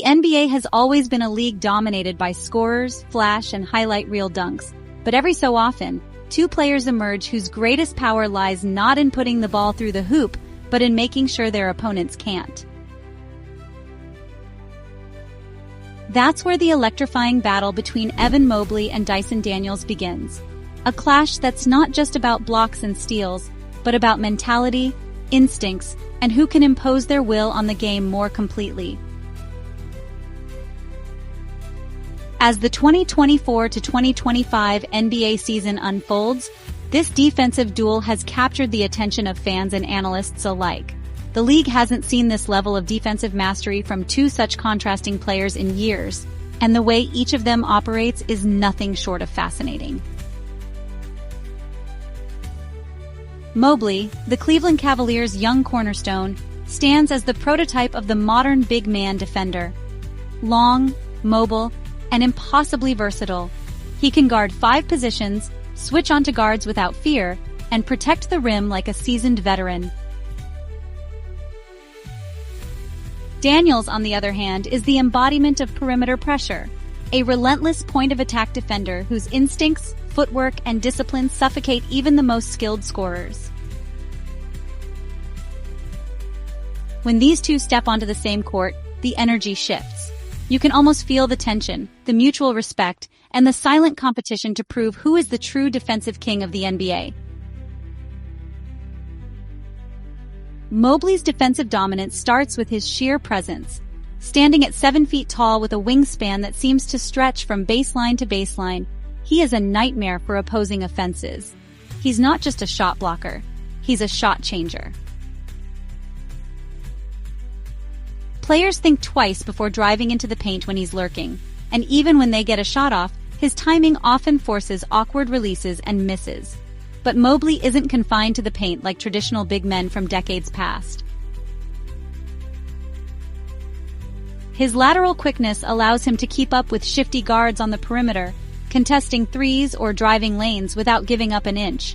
The NBA has always been a league dominated by scorers, flash, and highlight reel dunks, but every so often, two players emerge whose greatest power lies not in putting the ball through the hoop, but in making sure their opponents can't. That's where the electrifying battle between Evan Mobley and Dyson Daniels begins. A clash that's not just about blocks and steals, but about mentality, instincts, and who can impose their will on the game more completely. As the 2024 to 2025 NBA season unfolds, this defensive duel has captured the attention of fans and analysts alike. The league hasn't seen this level of defensive mastery from two such contrasting players in years, and the way each of them operates is nothing short of fascinating. Mobley, the Cleveland Cavaliers' young cornerstone, stands as the prototype of the modern big man defender. Long, mobile, and impossibly versatile, he can guard 5 positions, switch onto guards without fear, and protect the rim like a seasoned veteran. Daniels, on the other hand, is the embodiment of perimeter pressure, a relentless point-of-attack defender whose instincts, footwork, and discipline suffocate even the most skilled scorers. When these two step onto the same court, the energy shifts. You can almost feel the tension, the mutual respect, and the silent competition to prove who is the true defensive king of the NBA. Mobley's defensive dominance starts with his sheer presence. Standing at 7 feet tall with a wingspan that seems to stretch from baseline to baseline, he is a nightmare for opposing offenses. He's not just a shot blocker, he's a shot changer. Players think twice before driving into the paint when he's lurking, and even when they get a shot off, his timing often forces awkward releases and misses. But Mobley isn't confined to the paint like traditional big men from decades past. His lateral quickness allows him to keep up with shifty guards on the perimeter, contesting threes or driving lanes without giving up an inch.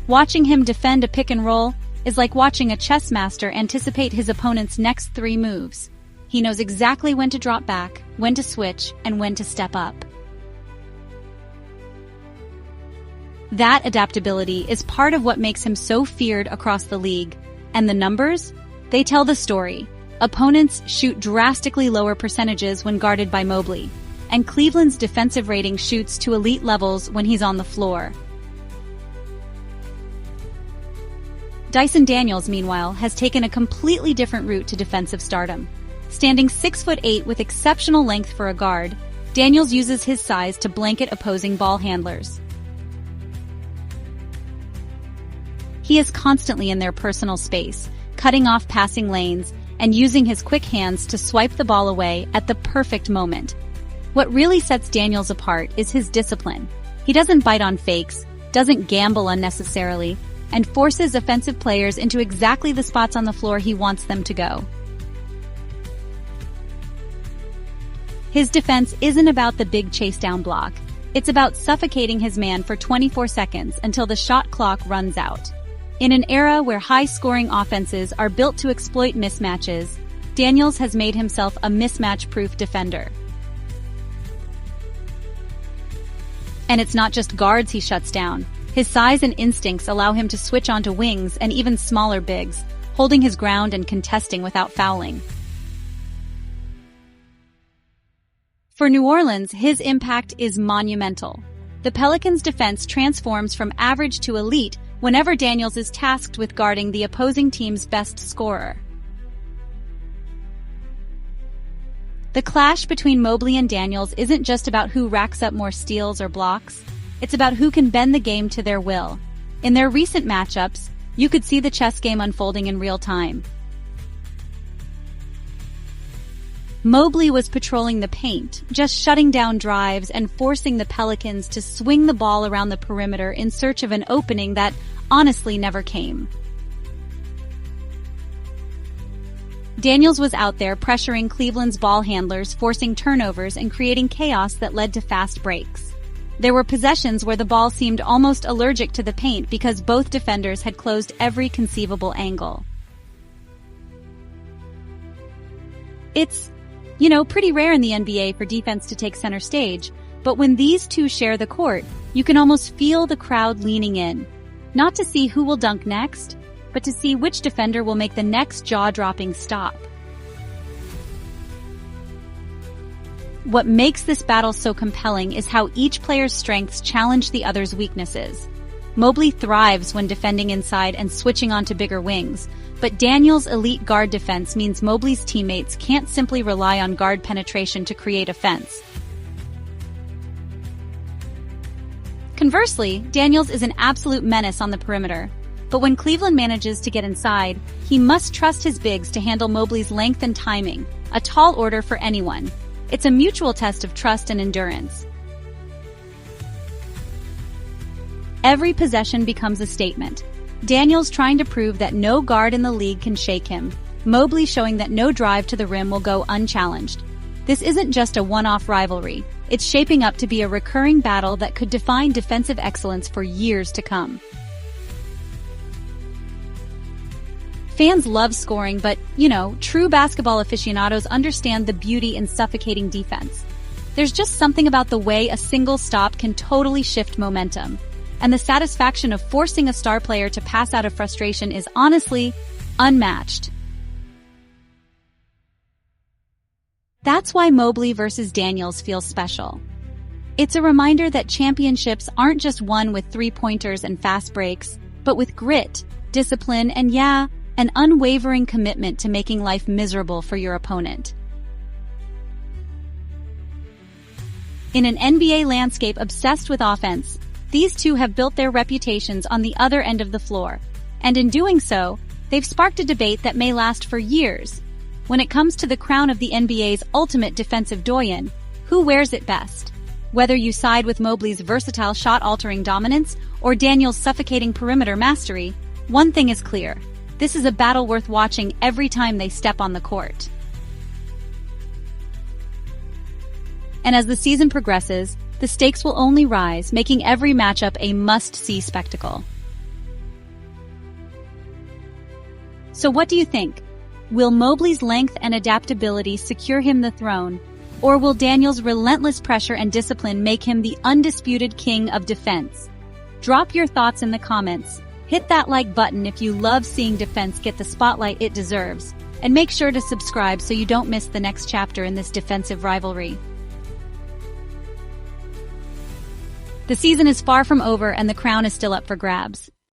Watching him defend a pick and roll is like watching a chess master anticipate his opponent's next 3 moves. He knows exactly when to drop back, when to switch, and when to step up. That adaptability is part of what makes him so feared across the league. And the numbers? They tell the story. Opponents shoot drastically lower percentages when guarded by Mobley, and Cleveland's defensive rating shoots to elite levels when he's on the floor. Dyson Daniels, meanwhile, has taken a completely different route to defensive stardom. Standing 6'8" with exceptional length for a guard, Daniels uses his size to blanket opposing ball handlers. He is constantly in their personal space, cutting off passing lanes and using his quick hands to swipe the ball away at the perfect moment. What really sets Daniels apart is his discipline. He doesn't bite on fakes, doesn't gamble unnecessarily, and forces offensive players into exactly the spots on the floor he wants them to go. His defense isn't about the big chase-down block. It's about suffocating his man for 24 seconds until the shot clock runs out. In an era where high-scoring offenses are built to exploit mismatches, Daniels has made himself a mismatch-proof defender. And it's not just guards he shuts down. His size and instincts allow him to switch onto wings and even smaller bigs, holding his ground and contesting without fouling. For New Orleans, his impact is monumental. The Pelicans' defense transforms from average to elite whenever Daniels is tasked with guarding the opposing team's best scorer. The clash between Mobley and Daniels isn't just about who racks up more steals or blocks. It's about who can bend the game to their will. In their recent matchups, you could see the chess game unfolding in real time. Mobley was patrolling the paint, just shutting down drives and forcing the Pelicans to swing the ball around the perimeter in search of an opening that honestly never came. Daniels was out there pressuring Cleveland's ball handlers, forcing turnovers and creating chaos that led to fast breaks. There were possessions where the ball seemed almost allergic to the paint because both defenders had closed every conceivable angle. It's You know, pretty rare in the NBA for defense to take center stage, but when these two share the court, you can almost feel the crowd leaning in. Not to see who will dunk next, but to see which defender will make the next jaw-dropping stop. What makes this battle so compelling is how each player's strengths challenge the other's weaknesses. Mobley thrives when defending inside and switching onto bigger wings, but Daniels' elite guard defense means Mobley's teammates can't simply rely on guard penetration to create offense. Conversely, Daniels is an absolute menace on the perimeter, but when Cleveland manages to get inside, he must trust his bigs to handle Mobley's length and timing, a tall order for anyone. It's a mutual test of trust and endurance. Every possession becomes a statement. Daniels trying to prove that no guard in the league can shake him, Mobley showing that no drive to the rim will go unchallenged. This isn't just a one-off rivalry. It's shaping up to be a recurring battle that could define defensive excellence for years to come. Fans love scoring, but, true basketball aficionados understand the beauty in suffocating defense. There's just something about the way a single stop can totally shift momentum. And the satisfaction of forcing a star player to pass out of frustration is honestly unmatched. That's why Mobley versus Daniels feels special. It's a reminder that championships aren't just won with three-pointers and fast breaks, but with grit, discipline, and an unwavering commitment to making life miserable for your opponent. In an NBA landscape obsessed with offense, these two have built their reputations on the other end of the floor, and in doing so, they've sparked a debate that may last for years. When it comes to the crown of the NBA's ultimate defensive doyen, who wears it best? Whether you side with Mobley's versatile shot-altering dominance or Daniels' suffocating perimeter mastery, one thing is clear. This is a battle worth watching every time they step on the court. And as the season progresses, the stakes will only rise, making every matchup a must-see spectacle. So what do you think? Will Mobley's length and adaptability secure him the throne, or will Daniels' relentless pressure and discipline make him the undisputed king of defense? Drop your thoughts in the comments. Hit that like button if you love seeing defense get the spotlight it deserves, and make sure to subscribe so you don't miss the next chapter in this defensive rivalry. The season is far from over and the crown is still up for grabs.